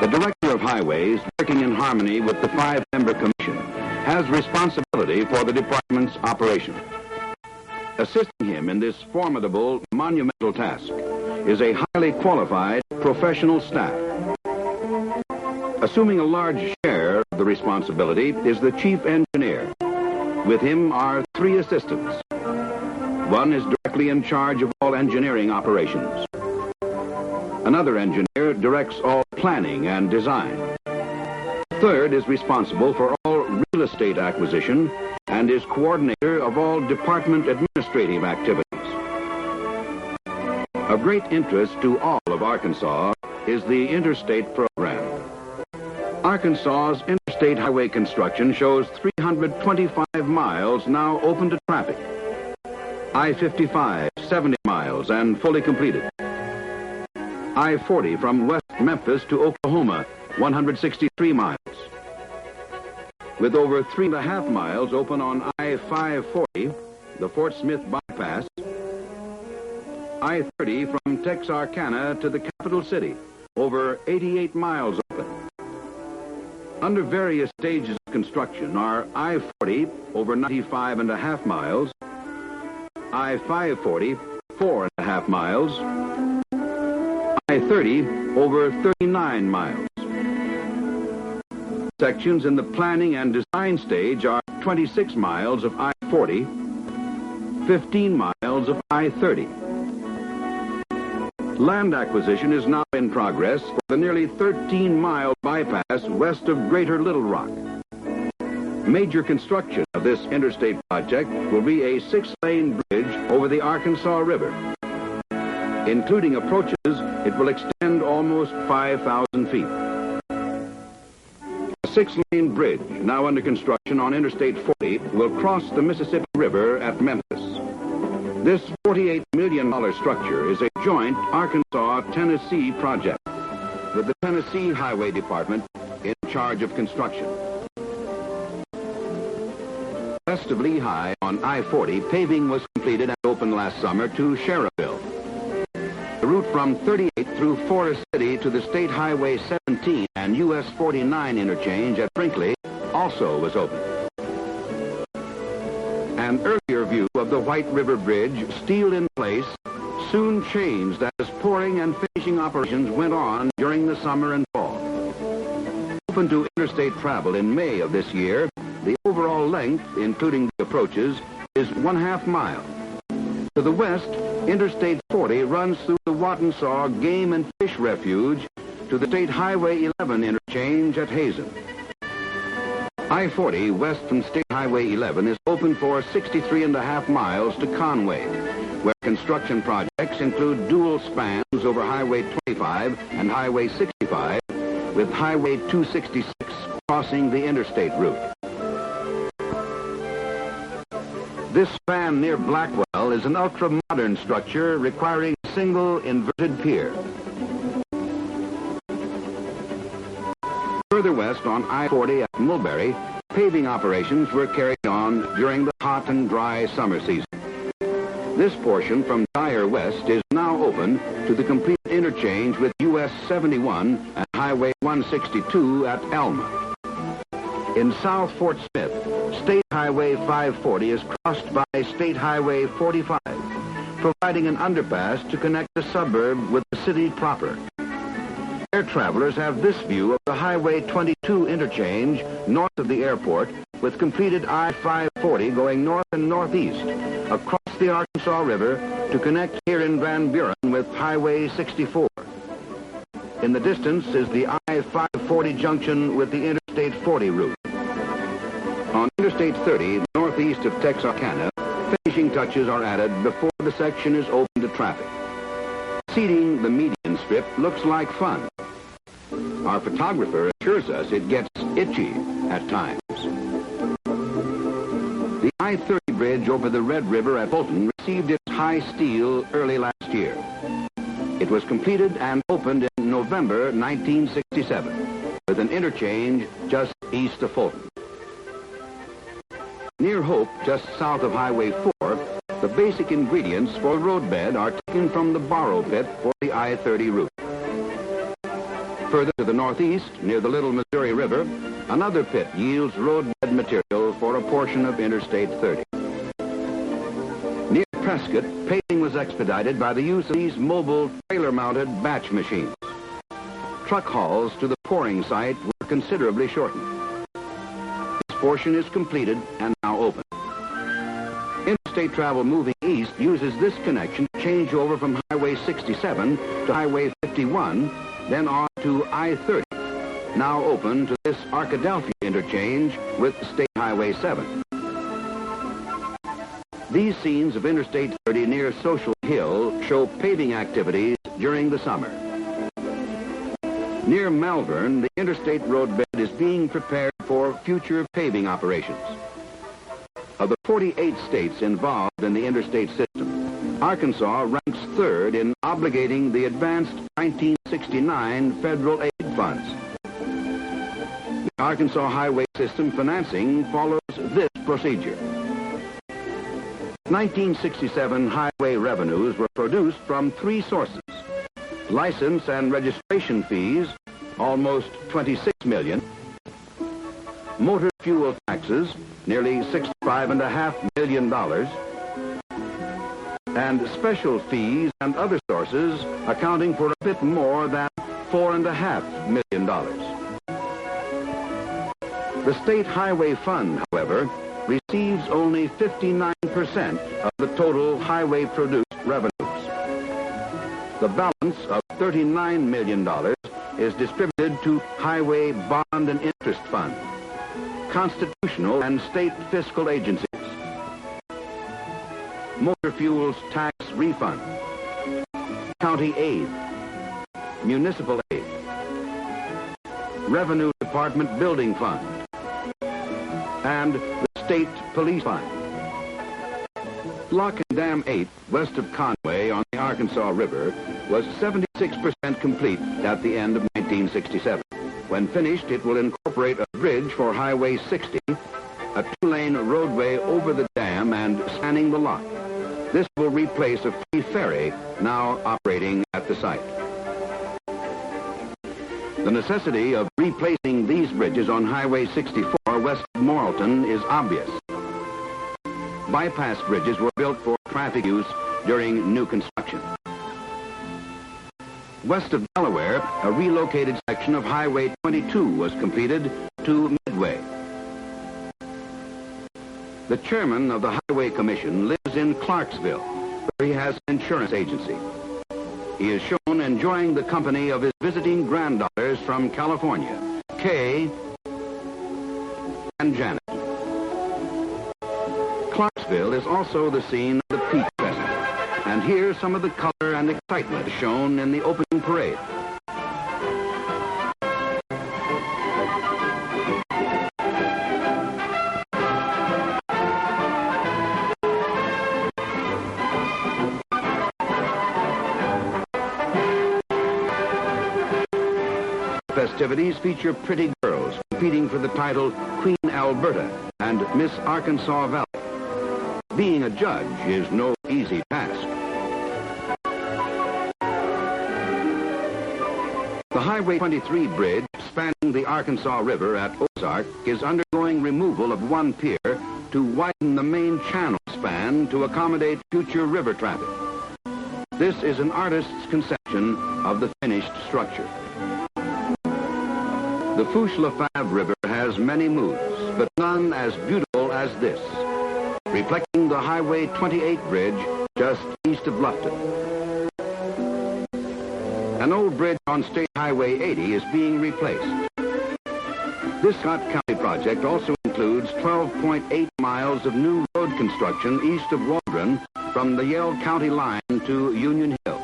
The Director of Highways, working in harmony with the 5-member commission, has responsibility for the department's operation. Assisting him in this formidable, monumental task is a highly qualified professional staff. Assuming a large share of the responsibility is the chief engineer. With him are 3 assistants. One is directly in charge of all engineering operations. Another engineer directs all planning and design. The third is responsible for all real estate acquisition and is coordinator of all department administrative activities. Of great interest to all of Arkansas is the interstate program. Arkansas's interstate highway construction shows 325 miles now open to traffic. I-55, 70 miles and fully completed. I-40 from West Memphis to Oklahoma, 163 miles. With over 3.5 miles open on I-540, the Fort Smith bypass. I-30 from Texarkana to the capital city, over 88 miles open. Under various stages of construction are I-40 over 95.5 miles, I-540 4.5 miles, I-30 over 39 miles. Sections in the planning and design stage are 26 miles of I-40, 15 miles of I-30. Land acquisition is now in progress for the nearly 13-mile bypass west of Greater Little Rock. Major construction of this interstate project will be a 6-lane bridge over the Arkansas River. Including approaches, it will extend almost 5,000 feet. A 6-lane bridge, now under construction on Interstate 40, will cross the Mississippi River at Memphis. This $48 million structure is a joint Arkansas-Tennessee project, with the Tennessee Highway Department in charge of construction. West of Lehigh on I-40, paving was completed and opened last summer to Sherrville. The route from 38 through Forest City to the State Highway 17 and US 49 interchange at Brinkley also was opened. An earlier view of the White River Bridge, steel in place, soon changed as pouring and finishing operations went on during the summer and fall. Open to interstate travel in May of this year, the overall length, including the approaches, is 1/2 mile. To the west, Interstate 40 runs through the Wattensaw Game and Fish Refuge to the State Highway 11 interchange at Hazen. I-40 west from State Highway 11 is open for 63.5 miles to Conway, where construction projects include dual spans over Highway 25 and Highway 65, with Highway 266 crossing the interstate route. This span near Blackwell is an ultra-modern structure requiring a single inverted pier. Further west on I-40 at Mulberry, paving operations were carried on during the hot and dry summer season. This portion from Dyer West is now open to the complete interchange with US 71 and Highway 162 at Elma. In South Fort Smith, State Highway 540 is crossed by State Highway 45, providing an underpass to connect the suburb with the city proper. Air travelers have this view of the Highway 22 interchange north of the airport, with completed I-540 going north and northeast across the Arkansas River to connect here in Van Buren with Highway 64. In the distance is the I-540 junction with the Interstate 40 route. On Interstate 30, northeast of Texarkana, finishing touches are added before the section is open to traffic. Seeding the median strip looks like fun. Our photographer assures us it gets itchy at times. The I-30 bridge over the Red River at Fulton received its high steel early last year. It was completed and opened in November 1967, with an interchange just east of Fulton. Near Hope, just south of Highway 4, the basic ingredients for roadbed are taken from the borrow pit for the I-30 route. Further to the northeast, near the Little Missouri River, another pit yields roadbed material for a portion of Interstate 30. Near Prescott, paving was expedited by the use of these mobile trailer-mounted batch machines. Truck hauls to the pouring site were considerably shortened. This portion is completed and now open. Interstate travel moving east uses this connection to change over from Highway 67 to Highway 51, then on to I-30, now open to this Arkadelphia interchange with State Highway 7. These scenes of Interstate 30 near Social Hill show paving activities during the summer. Near Malvern, the interstate roadbed is being prepared for future paving operations. Of the 48 states involved in the interstate system, Arkansas ranks third in obligating the advanced 1969 federal aid funds. The Arkansas highway system financing follows this procedure. 1967 highway revenues were produced from three sources. License and registration fees, almost $26 million. Motor fuel taxes, nearly $65.5 million. And special fees and other sources accounting for a bit more than $4.5 million. The State Highway Fund, however, receives only 59% of the total highway produced revenues. The balance of $39 million is distributed to Highway Bond and Interest Fund, constitutional and state fiscal agencies, motor fuels tax refund, county aid, municipal aid, Revenue Department Building Fund, and the State Police Fund. Lock and Dam 8, west of Conway on the Arkansas River, was 76% complete at the end of 1967. When finished, it will incorporate a bridge for Highway 60, a two-lane roadway over the dam and spanning the lock. This will replace a free ferry now operating at the site. The necessity of replacing these bridges on Highway 64 west of Morrilton is obvious. Bypass bridges were built for traffic use during new construction. West of Delaware, a relocated section of Highway 22 was completed to Midway. The chairman of the Highway Commission lives in Clarksville, where he has an insurance agency. He is shown enjoying the company of his visiting granddaughters from California, Kay and Janet. Clarksville is also the scene of the Peach Festival, and here's some of the color and excitement shown in the opening parade. Festivities feature pretty girls competing for the title Queen Alberta and Miss Arkansas Valley. Being a judge is no easy task. The Highway 23 bridge spanning the Arkansas River at Ozark is undergoing removal of one pier to widen the main channel span to accommodate future river traffic. This is an artist's conception of the finished structure. The Fourche-Lefebvre River has many moods, but none as beautiful as this, reflecting the Highway 28 bridge just east of Lufton. An old bridge on State Highway 80 is being replaced. This Scott County project also includes 12.8 miles of new road construction east of Waldron from the Yell County line to Union Hill.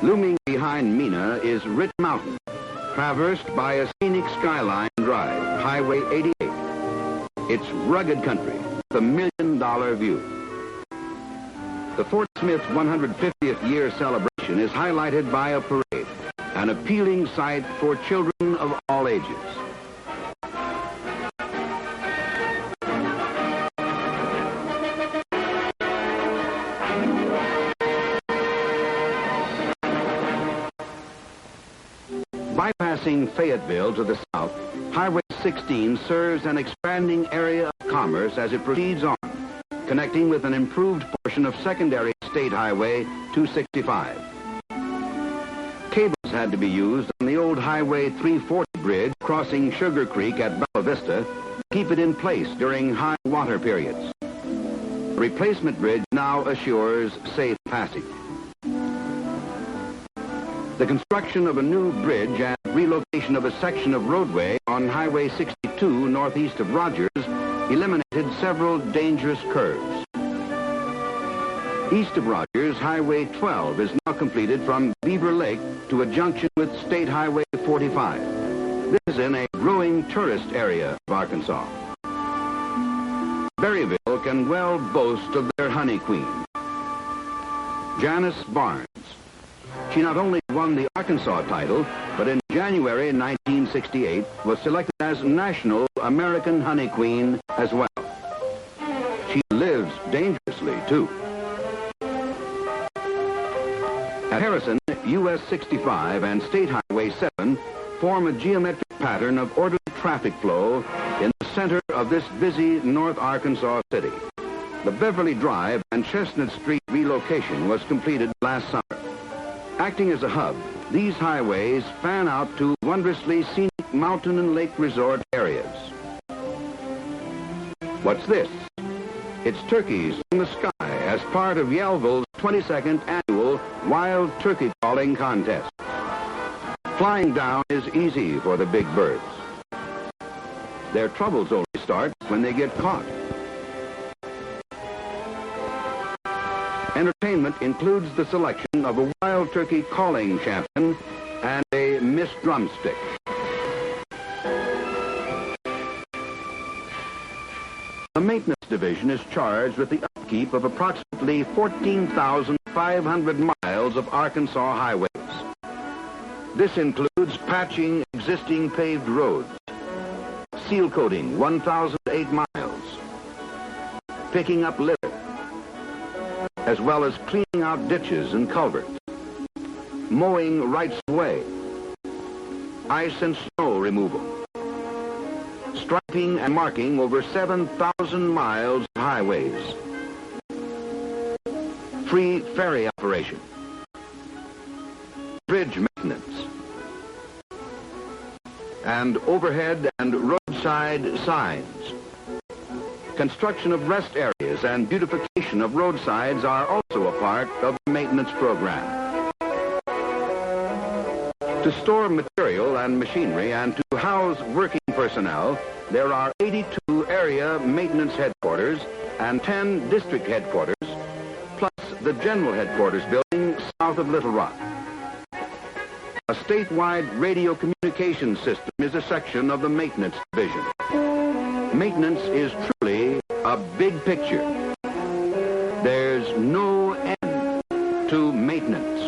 Looming behind Mena is Rich Mountain, traversed by a scenic skyline drive, Highway 88. It's rugged country with a million-dollar view. The Fort Smith 150th year celebration is highlighted by a parade, an appealing sight for children of all ages. Bypassing Fayetteville to the south, Highway 16 serves an expanding area of commerce as it proceeds on, connecting with an improved portion of secondary State Highway 265. Cables had to be used on the old Highway 340 bridge crossing Sugar Creek at Bella Vista to keep it in place during high water periods. The replacement bridge now assures safe passage. The construction of a new bridge and relocation of a section of roadway on Highway 62 northeast of Rogers eliminated several dangerous curves. East of Rogers, Highway 12 is now completed from Beaver Lake to a junction with State Highway 45. This is in a growing tourist area of Arkansas. Berryville can well boast of their honey queen, Janice Barnes. She not only won the Arkansas title, but in January 1968 was selected as National American Honey Queen as well. She lives dangerously, too. At Harrison, US 65 and State Highway 7 form a geometric pattern of orderly traffic flow in the center of this busy North Arkansas city. The Beverly Drive and Chestnut Street relocation was completed last summer. Acting as a hub, these highways fan out to wondrously scenic mountain and lake resort areas. What's this? It's turkeys in the sky as part of Yellville's 22nd annual Wild Turkey Calling Contest. Flying down is easy for the big birds. Their troubles only start when they get caught. Entertainment includes the selection of a wild turkey calling champion and a Miss Drumstick. The maintenance division is charged with the upkeep of approximately 14,500 miles of Arkansas highways. This includes patching existing paved roads, seal coating 1,008 miles, picking up litter, as well as cleaning out ditches and culverts, mowing rights of way, ice and snow removal, striping and marking over 7,000 miles of highways, free ferry operation, bridge maintenance, and overhead and roadside signs. Construction of rest areas and beautification of roadsides are also a part of the maintenance program. To store material and machinery and to house working personnel, there are 82 area maintenance headquarters and 10 district headquarters, plus the general headquarters building south of Little Rock. A statewide radio communication system is a section of the maintenance division. Maintenance is truly a big picture. There's no end to maintenance.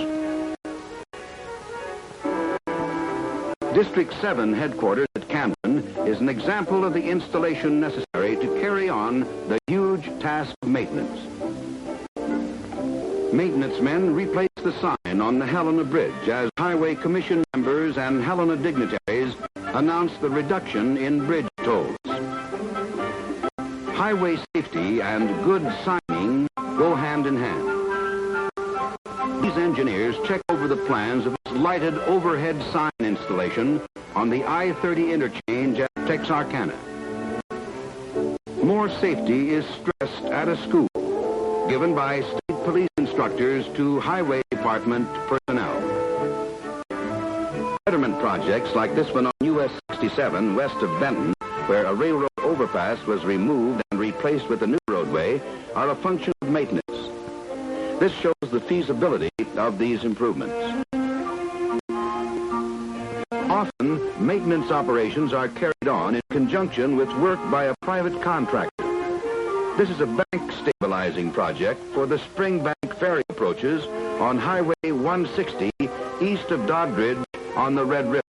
District 7 headquarters at Camden is an example of the installation necessary to carry on the huge task of maintenance. Maintenance men replace the sign on the Helena Bridge as Highway Commission members and Helena dignitaries announce the reduction in bridge tolls. Highway safety and good signing go hand in hand. These engineers check over the plans of this lighted overhead sign installation on the I-30 interchange at Texarkana. More safety is stressed at a school, given by state police instructors to highway department personnel. Betterment projects like this one on US 67 west of Benton, where a railroad overpass was removed and replaced with a new roadway, are a function of maintenance. This shows the feasibility of these improvements. Often, maintenance operations are carried on in conjunction with work by a private contractor. This is a bank stabilizing project for the Springbank ferry approaches on Highway 160 east of Doddridge on the Red River.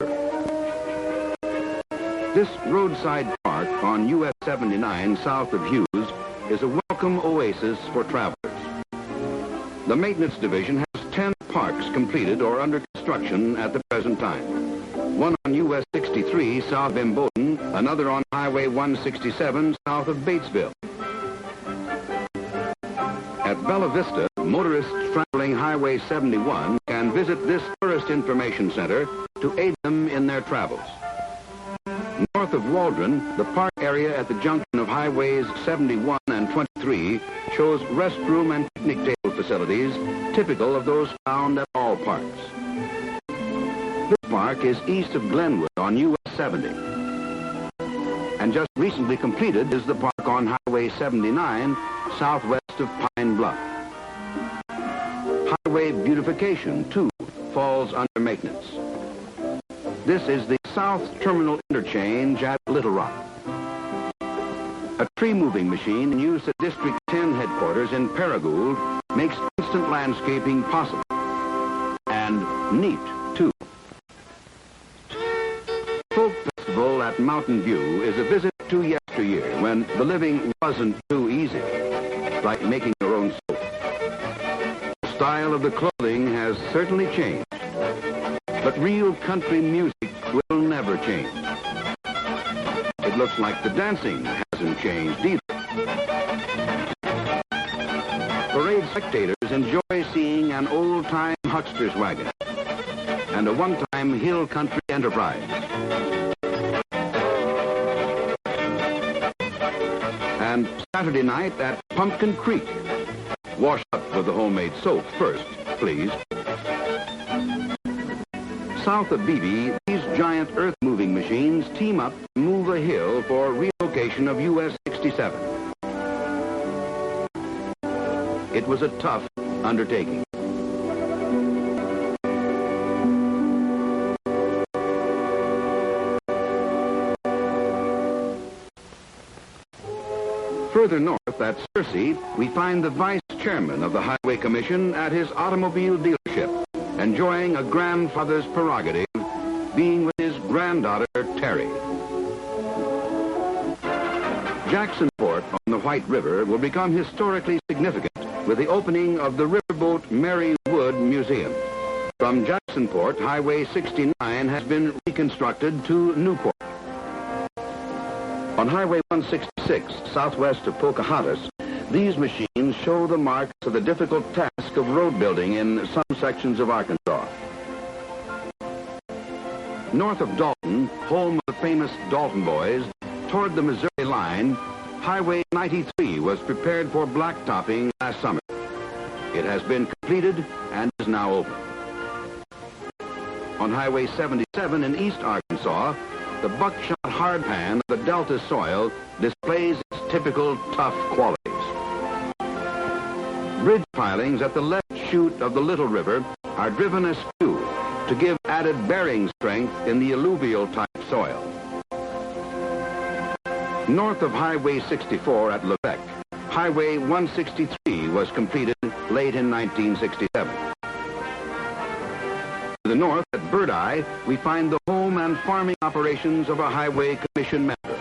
This roadside park on US 79 south of Hughes is a welcome oasis for travelers. The maintenance division has 10 parks completed or under construction at the present time. one on US 63 south of Imboden, another on Highway 167 south of Batesville. At Bella Vista, motorists traveling Highway 71 can visit this tourist information center to aid them in their travels. North of Waldron, the park area at the junction of Highways 71 and 23 shows restroom and picnic table facilities typical of those found at all parks. This park is east of Glenwood on US 70. And just recently completed is the park on Highway 79 southwest of Pine Bluff. Highway beautification, too, falls under maintenance. This is the South Terminal Interchange at Little Rock. A tree-moving machine used at District 10 headquarters in Paragould makes instant landscaping possible. And neat, too. Folk Festival at Mountain View is a visit to yesteryear when the living wasn't too easy, like making your own soap. The style of the clothing has certainly changed, but real country music will never change. It looks like the dancing hasn't changed either. Parade spectators enjoy seeing an old-time huckster's wagon and a one-time hill country enterprise. And Saturday night at Pumpkin Creek. Wash up with the homemade soap first, please. South of Beebe, these giant earth-moving machines team up to move a hill for relocation of US 67. It was a tough undertaking. Further north at Searcy, we find the vice chairman of the Highway Commission at his automobile dealership, enjoying a grandfather's prerogative, being with his granddaughter, Terry. Jacksonport on the White River will become historically significant with the opening of the Riverboat Mary Wood Museum. From Jacksonport, Highway 69 has been reconstructed to Newport. On Highway 166, southwest of Pocahontas, these machines show the marks of the difficult task of road building in some sections of Arkansas. North of Dalton, home of the famous Dalton Boys, toward the Missouri line, Highway 93 was prepared for blacktopping last summer. It has been completed and is now open. On Highway 77 in East Arkansas, the buckshot hardpan of the Delta soil displays its typical tough qualities. Bridge pilings at the left chute of the Little River are driven askew to give added bearing strength in the alluvial type soil. North of Highway 64 at Levesque, Highway 163 was completed late in 1967. To the north at Birdeye, we find the home and farming operations of a Highway Commission member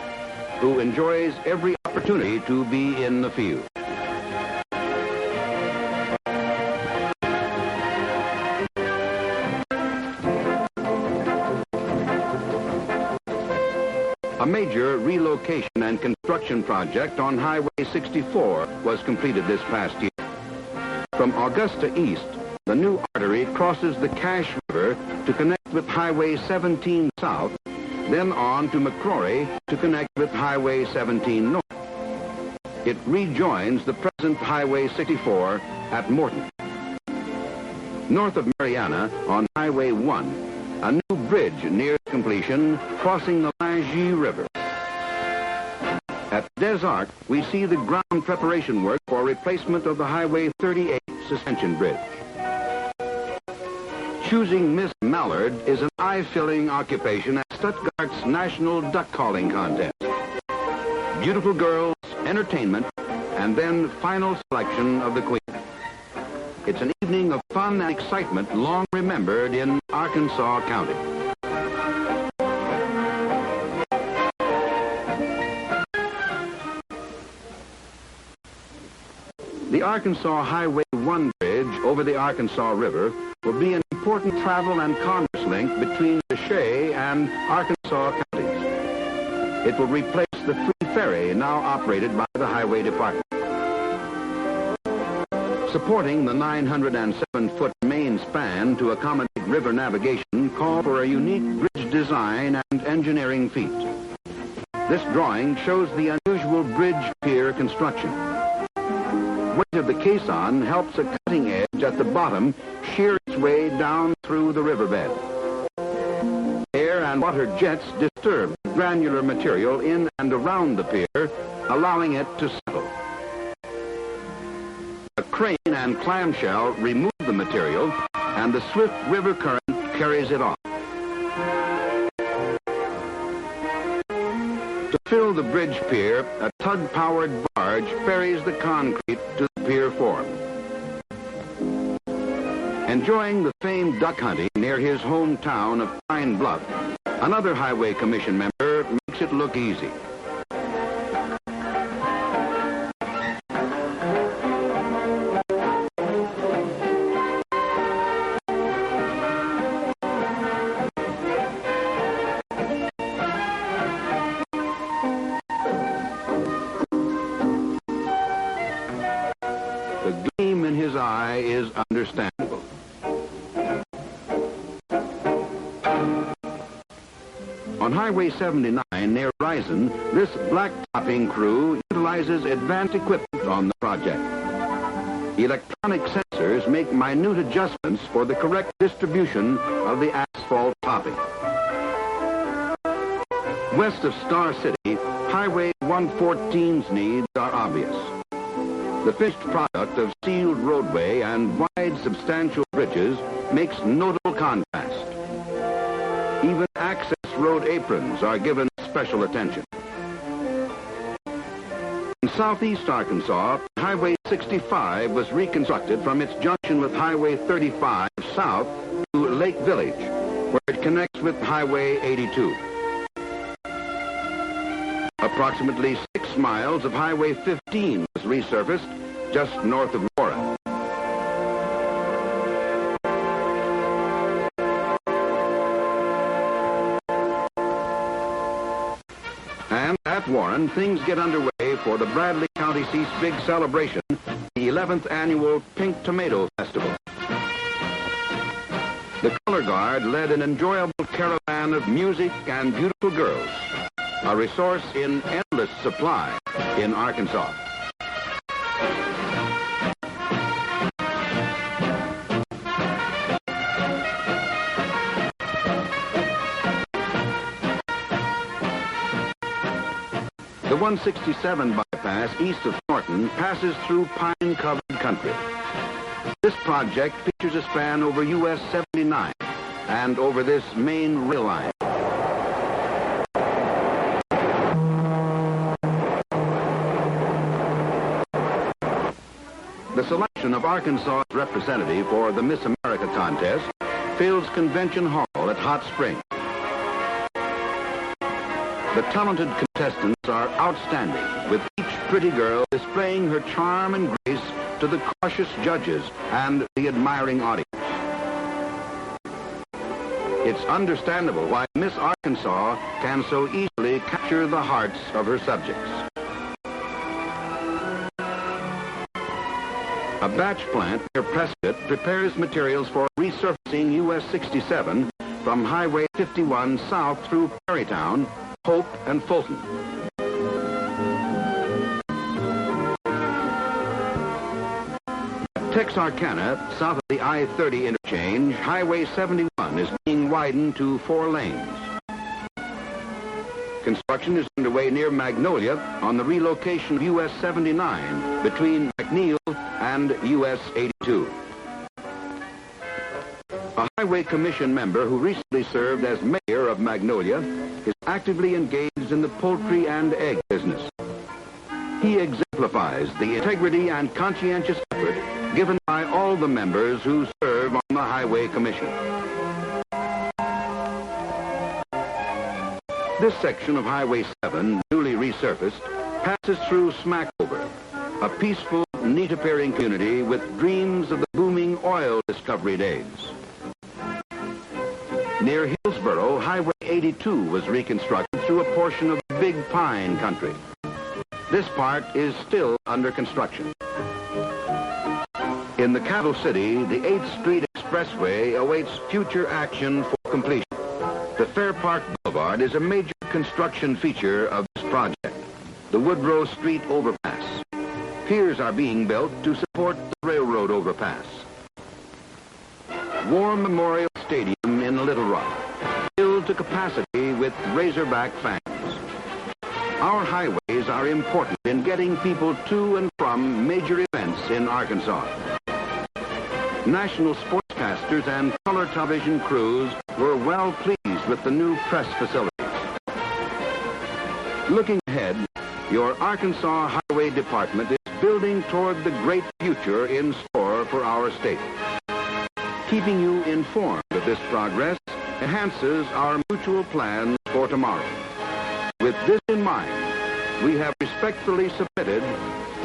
who enjoys every opportunity to be in the field. A major relocation and construction project on Highway 64 was completed this past year. From Augusta east, the new artery crosses the Cache River to connect with Highway 17 south, then on to McCrory to connect with Highway 17 north. It rejoins the present Highway 64 at Morton. North of Mariana, on Highway 1, a new bridge nears completion crossing the Lingy River. At Des Arcs, we see the ground preparation work for replacement of the Highway 38 suspension bridge. Choosing Miss Mallard is an eye-filling occupation at Stuttgart's National Duck Calling Contest. Beautiful girls, entertainment, and then final selection of the queen. It's an evening of fun and excitement long remembered in Arkansas County. The Arkansas Highway 1 bridge over the Arkansas River will be an important travel and commerce link between Shea and Arkansas counties. It will replace the free ferry now operated by the Highway Department. Supporting the 907-foot main span to accommodate river navigation call for a unique bridge design and engineering feat. This drawing shows the unusual bridge pier construction. Weight of the caisson helps a cutting edge at the bottom shear its way down through the riverbed. Air and water jets disturb the granular material in and around the pier, allowing it to settle. A crane and clamshell remove the material, and the swift river current carries it off. To fill the bridge pier, a tug-powered barge ferries the concrete to the pier form. Enjoying the famed duck hunting near his hometown of Pine Bluff, another Highway Commission member makes it look easy. The gleam in his eye is understandable. On Highway 79 near Rison, this blacktopping crew utilizes advanced equipment on the project. Electronic sensors make minute adjustments for the correct distribution of the asphalt topping. West of Star City, Highway 114's needs are obvious. The finished product of sealed roadway and wide, substantial bridges makes notable contrast. Even access road aprons are given special attention. In southeast Arkansas, Highway 65 was reconstructed from its junction with Highway 35 south to Lake Village, where it connects with Highway 82. Approximately 6 miles of Highway 15 was resurfaced just north of Warren. And at Warren, things get underway for the Bradley County Seat's big celebration, the 11th annual Pink Tomato Festival. The Color Guard led an enjoyable caravan of music and beautiful girls, a resource in endless supply in Arkansas. The 167 bypass east of Norton passes through pine-covered country. This project features a span over US 79 and over this main rail line. The selection of Arkansas' representative for the Miss America contest fills Convention Hall at Hot Springs. The talented contestants are outstanding, with each pretty girl displaying her charm and grace to the cautious judges and the admiring audience. It's understandable why Miss Arkansas can so easily capture the hearts of her subjects. A batch plant near Prescott prepares materials for resurfacing US 67 from Highway 51 south through Perrytown, Hope, and Fulton. At Texarkana, south of the I-30 interchange, Highway 71 is being widened to 4 lanes. Construction is underway near Magnolia on the relocation of US 79 between McNeil and US 82. A Highway Commission member who recently served as mayor of Magnolia is actively engaged in the poultry and egg business. He exemplifies the integrity and conscientious effort given by all the members who serve on the Highway Commission. This section of Highway 7, newly resurfaced, passes through Smackover, a peaceful, neat-appearing community with dreams of the booming oil discovery days. Near Hillsboro, Highway 82 was reconstructed through a portion of Big Pine country. This part is still under construction. In the capital city, the 8th Street Expressway awaits future action for completion. The Fair Park Boulevard is a major construction feature of this project, the Woodrow Street Overpass. Piers are being built to support the railroad overpass. War Memorial Stadium in Little Rock, filled to capacity with Razorback fans. Our highways are important in getting people to and from major events in Arkansas. National sportscasters and color television crews were well pleased with the new press facilities. Looking ahead, your Arkansas Highway Department is building toward the great future in store for our state. Keeping you informed of this progress enhances our mutual plans for tomorrow. With this in mind, we have respectfully submitted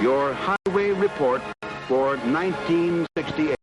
your Highway Report for 1968.